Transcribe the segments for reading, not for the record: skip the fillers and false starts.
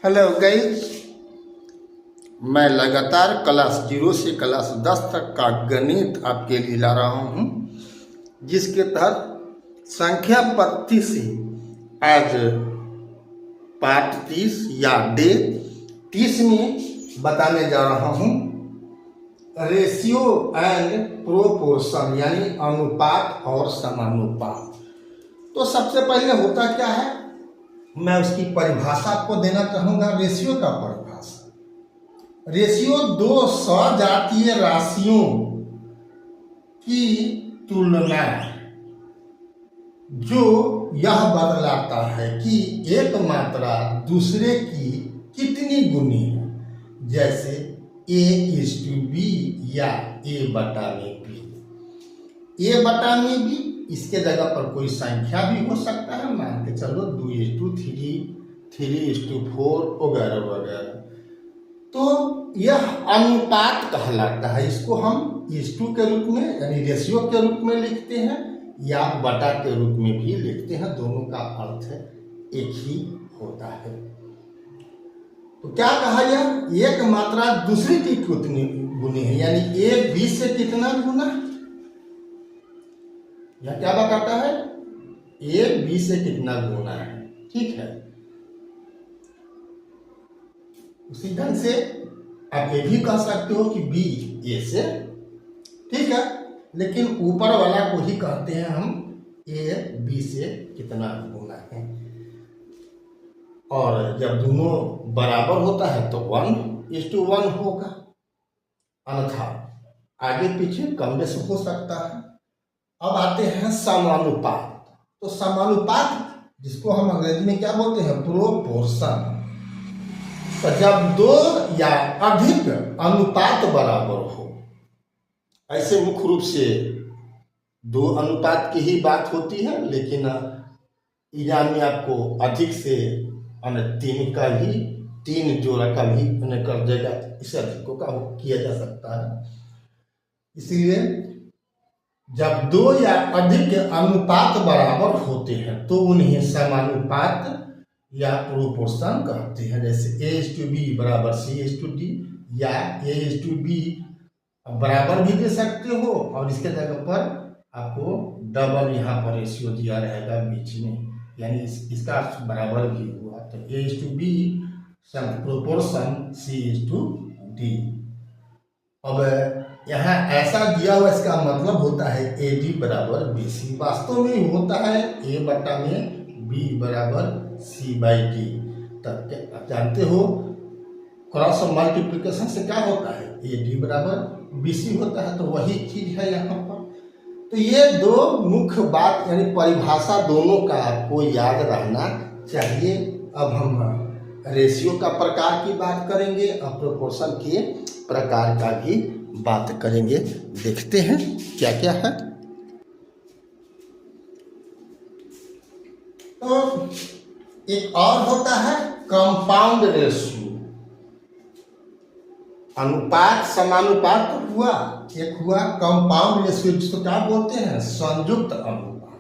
Hello guys, मैं लगातार class 0 से क्लास 10 तक का गणित आपके लिए ला रहा हूँ, जिसके तहत संख्या पत्ती से आज पार्ट 30 या डे 30 में बताने जा रहा हूँ रेशियो एंड प्रोपोर्शन, यानी अनुपात और समानुपात। तो सबसे पहले होता क्या है, मैं उसकी परिभाषा आपको देना चाहूंगा। रेशियो का परिभाषा, रेशियो दो सजातीय राशियों की तुलना जो यह बतलाता है कि एक मात्रा दूसरे की कितनी गुनी है, जैसे A/B या A/B। A/B इसके जगह पर कोई संख्या भी हो सकता है, मान के चलो 2:3, 3:4 वगैरह वगैरह। तो यह अनुपात कहलाता है। इसको हम इस टू के रूप में यानी रेशियो के रूप में लिखते हैं या बटा के रूप में भी लिखते हैं, दोनों का अर्थ एक ही होता है। तो क्या कहा यह, एक मात्रा दूसरी की कितनी गुनी है, यानी A/B से कितना गुना, यह क्या बताता है, A/B से कितना गुना है। ठीक है, उसी ढंग से आप ये भी कह सकते हो कि B A से, ठीक है, लेकिन ऊपर वाला को ही कहते हैं हम A/B से कितना गुना है। और जब दोनों बराबर होता है तो 1:1 होगा, अन्यथा आगे पीछे कम बेस हो सकता है। अब आते हैं समानुपात। तो समानुपात, जिसको हम अंग्रेजी में क्या बोलते हैं, प्रोपोर्शन। तो जब दो या अधिक अनुपात बराबर हो, ऐसे मुख्य रूप से दो अनुपात की ही बात होती है, लेकिन एग्जाम में आपको अधिक से 3 जोड़ा का भी कर देगा, इससे अधिकों का किया जा सकता है। इसलिए जब दो या अधिक अनुपात बराबर होते हैं तो उन्हें समानुपात या प्रोपोर्शन कहते हैं। जैसे A/B बराबर C/D या A/B बराबर भी दे सकते हो, और इसके जगह पर आपको डबल यहाँ पर रेशियो दिया रहेगा बीच में, यानी इसका बराबर भी हुआ। तो A/B प्रोपोर्शन C/D। अब यहाँ ऐसा दिया हुआ, इसका मतलब होता है AD बराबर BC। वास्तव में होता है A/B बराबर C/D। तब आप जानते हो क्रॉस मल्टीप्लिकेशन से क्या होता है, AD बराबर BC होता है। तो वही चीज है यहाँ पर। तो ये दो मुख्य बात यानी परिभाषा दोनों का आपको याद रहना चाहिए। अब हम रेशियो का प्रकार की बात करेंगे और प्रोपोर्शन के प्रकार का भी बात करेंगे। देखते हैं क्या क्या है। तो एक और होता है कंपाउंड रेशियो। अनुपात समानुपात तो हुआ, एक हुआ कंपाउंड रेशियो, जिसको क्या बोलते हैं, संयुक्त अनुपात।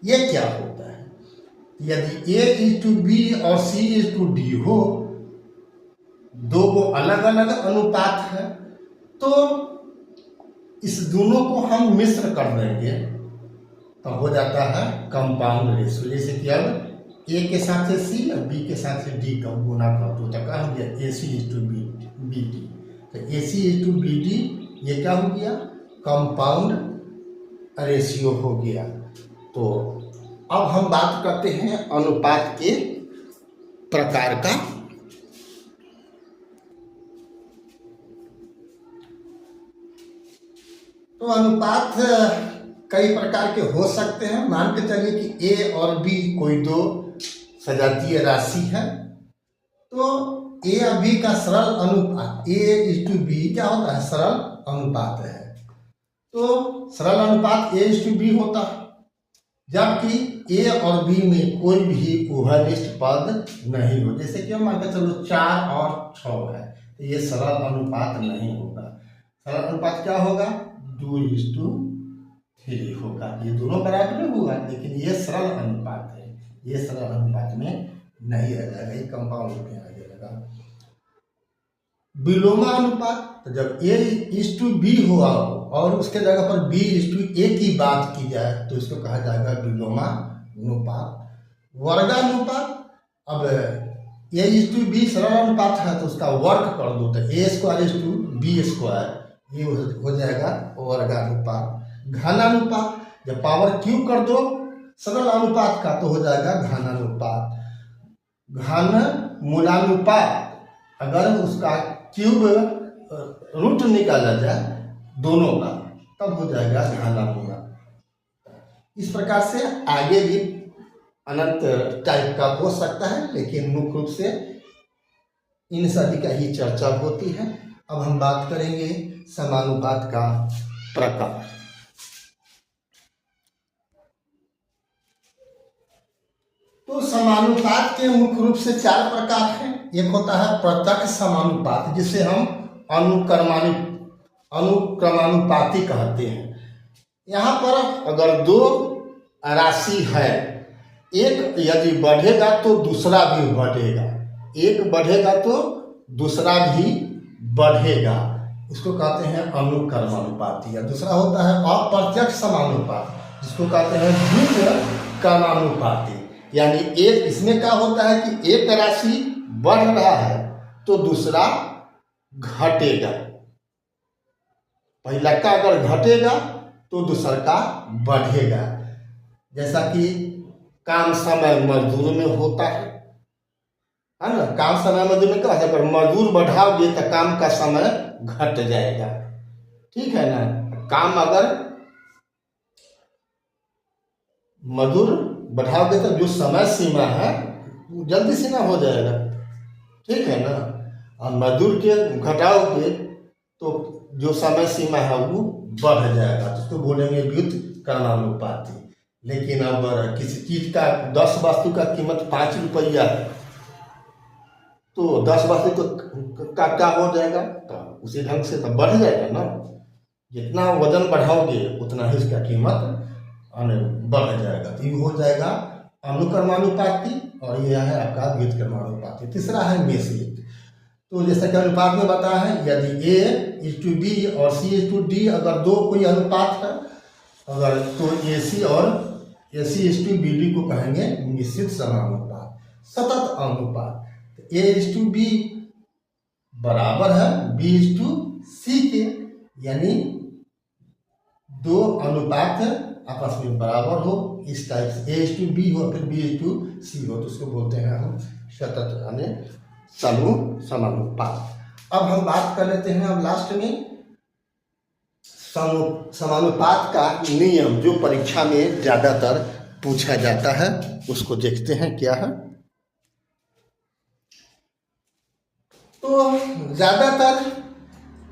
ये क्या होता है, यदि A/B और C/D हो, दो को अलग अलग अनुपात है, तो इस दोनों को हम मिश्र कर देंगे तो हो जाता है कंपाउंड रेशियो। जैसे कि अब A के साथ से C और B के साथ से D का गुना कर दो, तो क्या हो गया, AC/BD। तो AC/BD ये क्या हो गया, कंपाउंड रेशियो हो गया। तो अब हम बात करते हैं अनुपात के प्रकार का। तो अनुपात कई प्रकार के हो सकते हैं। मान के चलिए कि A और B कोई दो सजातीय राशि है, तो A और B का सरल अनुपात A/B क्या होता है, सरल अनुपात है। तो सरल अनुपात A/B होता है, जबकि A और B में कोई भी उभयनिष्ठ पद नहीं हो। जैसे कि मान के चलो 4 और 6 है, तो ये सरल अनुपात नहीं होगा। सरल अनुपात क्या होगा, 2:3 होगा। ये दोनों बराबर हुआ, लेकिन ये सरल अनुपात है, ये सरल अनुपात में नहीं आ जाएगा, ये कंपाउंड में आ जाएगा। विलोमा अनुपात, तो जब A:B हुआ और उसके जगह पर B:A की बात की जाए तो इसको कहा जाएगा विलोमा अनुपात। वर्गानुपात, अब A:B सरल अनुपात है तो उसका वर्ग कर दो तो A²/B², ये हो जाएगा वर्गानुपात। घनानुपात, जब पावर क्यूब कर दो सरल अनुपात का तो हो जाएगा घनानुपात। घन मूलानुपात, अगर उसका क्यूब रूट निकाला जाए दोनों का तब हो जाएगा घनानुपात। इस प्रकार से आगे भी अनंत टाइप का हो सकता है, लेकिन मुख्य रूप से इन सभी का ही चर्चा होती है। अब हम बात करेंगे समानुपात का प्रकार। तो समानुपात के मुख्य रूप से 4 प्रकार हैं। एक होता है प्रत्यक्ष समानुपात, जिसे हम अनुक्रमानुपाती कहते हैं। यहाँ पर अगर दो राशि है, एक यदि बढ़ेगा तो दूसरा भी बढ़ेगा, एक बढ़ेगा तो दूसरा भी बढ़ेगा, इसको कहते हैं अनुक्रमानुपाती। या दूसरा होता है अप्रत्यक्ष समानुपात, जिसको कहते हैं द्वितीय क्रमानुपाती। यानी एक इसमें क्या होता है कि एक राशि बढ़ रहा है तो दूसरा घटेगा, पहला का अगर घटेगा तो दूसरा का बढ़ेगा। जैसा कि काम समय मजदूर में होता है ना, काम समय मजदूर में क्या है, अगर मजदूर बढ़ाओगे तो काम का समय घट जाएगा, ठीक है ना। काम अगर मजदूर बढ़ाओगे तो जो समय सीमा है जल्दी से ना हो जाएगा, ठीक है ना। और मजदूर के घटाओगे तो जो समय सीमा है वो बढ़ जाएगा, जिसको बोलेंगे व्युत्क्रमानुपाती। लेकिन अब किसी चीज का 10 वस्तु का कीमत 5 रुपया है तो 10 वस्तु का क्या हो जाएगा, तो उसी ढंग से तो बढ़ जाएगा ना। जितना वजन बढ़ाओगे उतना ही उसका कीमत बढ़ जाएगा। तो ये हो जाएगा अनुक्रमानुपाती और यह है आपका व्युत्क्रमानुपाती। तीसरा है मिश्रित। तो जैसा कि अनुपात में बताया है, यदि A:B और C:D अगर दो कोई अनुपात है अगर, तो AC और AC:BD को कहेंगे मिश्रित समानुपात। सतत अनुपात, तो A:B बराबर है B:C के, यानी दो अनुपात आपस में बराबर हो, इस टाइप से A:B हो फिर B:C हो, तो उसको बोलते हैं हम सतत यानी समानुपात। अब हम बात कर लेते हैं अब लास्ट में समानुपात का नियम, जो परीक्षा में ज्यादातर पूछा जाता है, उसको देखते हैं क्या है। तो ज्यादातर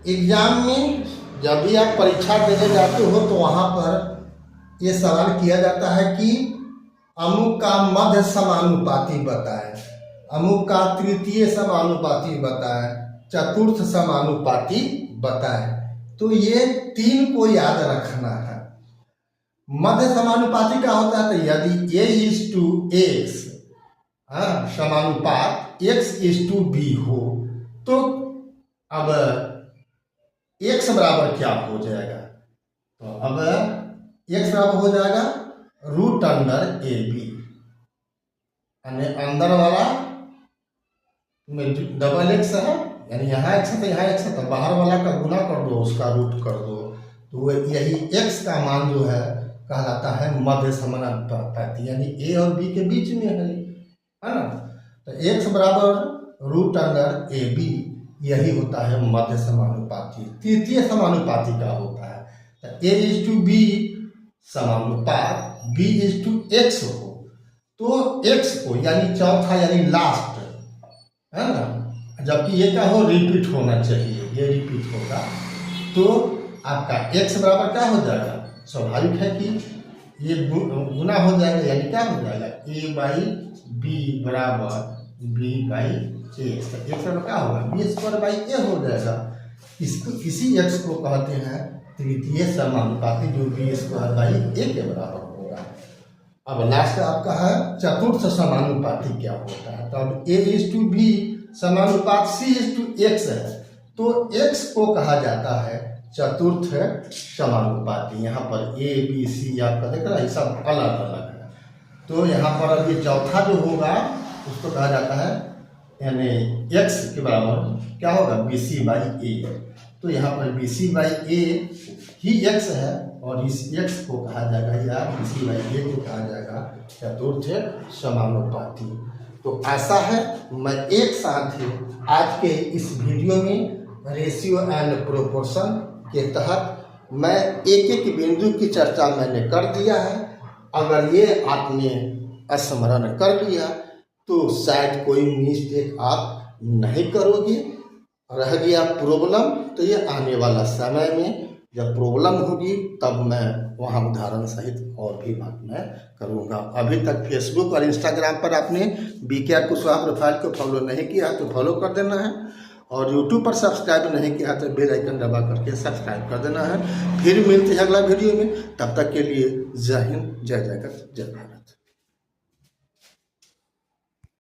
एग्जाम में जब भी आप परीक्षा देने जाते हो तो वहां पर ये सवाल किया जाता है कि अमुक का मध्य समानुपाती बताएं, अमुक का तृतीय समानुपाती बताएं, चतुर्थ समानुपाती बताएं। तो ये 3 को याद रखना है। मध्य समानुपाती का होता है तो यदि A:X समानुपात X:B हो तो अब X बराबर क्या हो जाएगा, तो अब X बराबर हो जाएगा √AB, यानी अंदर वाला में डबल X है, यानी यहाँ X है तो यहाँ X है, तो बाहर वाला का गुना कर दो, उसका रूट कर दो, तो यही X का मान जो है कहलाता है मध्य समानुपाती, यानी A और B के बीच में है ना। तो X बराबर √AB यही होता है मध्य समानुपाती। तृतीय समानुपाती का होता है तो A:B समानुपात B:X हो तो X को यानी चौथा यानी लास्ट है ना, जबकि ये क्या हो रिपीट होना चाहिए, ये रिपीट होगा तो आपका X बराबर क्या हो जाएगा, स्वाभाविक है कि ये गुना हो जाएगा, यानी क्या हो जाएगा A/B बराबर B/A। X बराबर क्या होगा B²/A हो जाएगा। इसको इसी X को कहते हैं तृतीय समानुपाती, जो B²/A के बराबर होगा। अब लास्ट आपका है चतुर्थ समानुपाती क्या होता है। तो अब A/B समानुपात C/X है, तो X को कहा जाता है चतुर्थ समानुपाती। यहाँ पर A B C आपका देख रहा है, सब अलग अलग है। तो यहाँ पर अब ये चौथा जो होगा उसको कहा जाता है, यानी X के बराबर क्या होगा, BC/A। तो यहाँ पर BC/A ही X है और इस X को कहा जाएगा या BC/A को कहा जाएगा चतुर्थ समानुपाती। तो ऐसा है, मैं एक साथ ही आज के इस वीडियो में रेशियो एंड प्रोपोर्शन के तहत मैं एक एक बिंदु की चर्चा मैंने कर दिया है। अगर ये आपने स्मरण कर लिया तो शायद कोई मिस्टेक आप नहीं करोगे। रह गया प्रॉब्लम, तो ये आने वाला समय में जब प्रॉब्लम होगी तब मैं वहाँ उदाहरण सहित और भी बात मैं करूँगा। अभी तक फेसबुक और इंस्टाग्राम पर आपने BK कुशवाहा प्रोफाइल को फॉलो नहीं किया है तो फॉलो कर देना है, और यूट्यूब पर सब्सक्राइब नहीं किया तो बेल आइकन दबा करके सब्सक्राइब कर देना है। फिर मिलते हैं अगला वीडियो में, तब तक के लिए जय हिंद, जय जगत, जय भारत।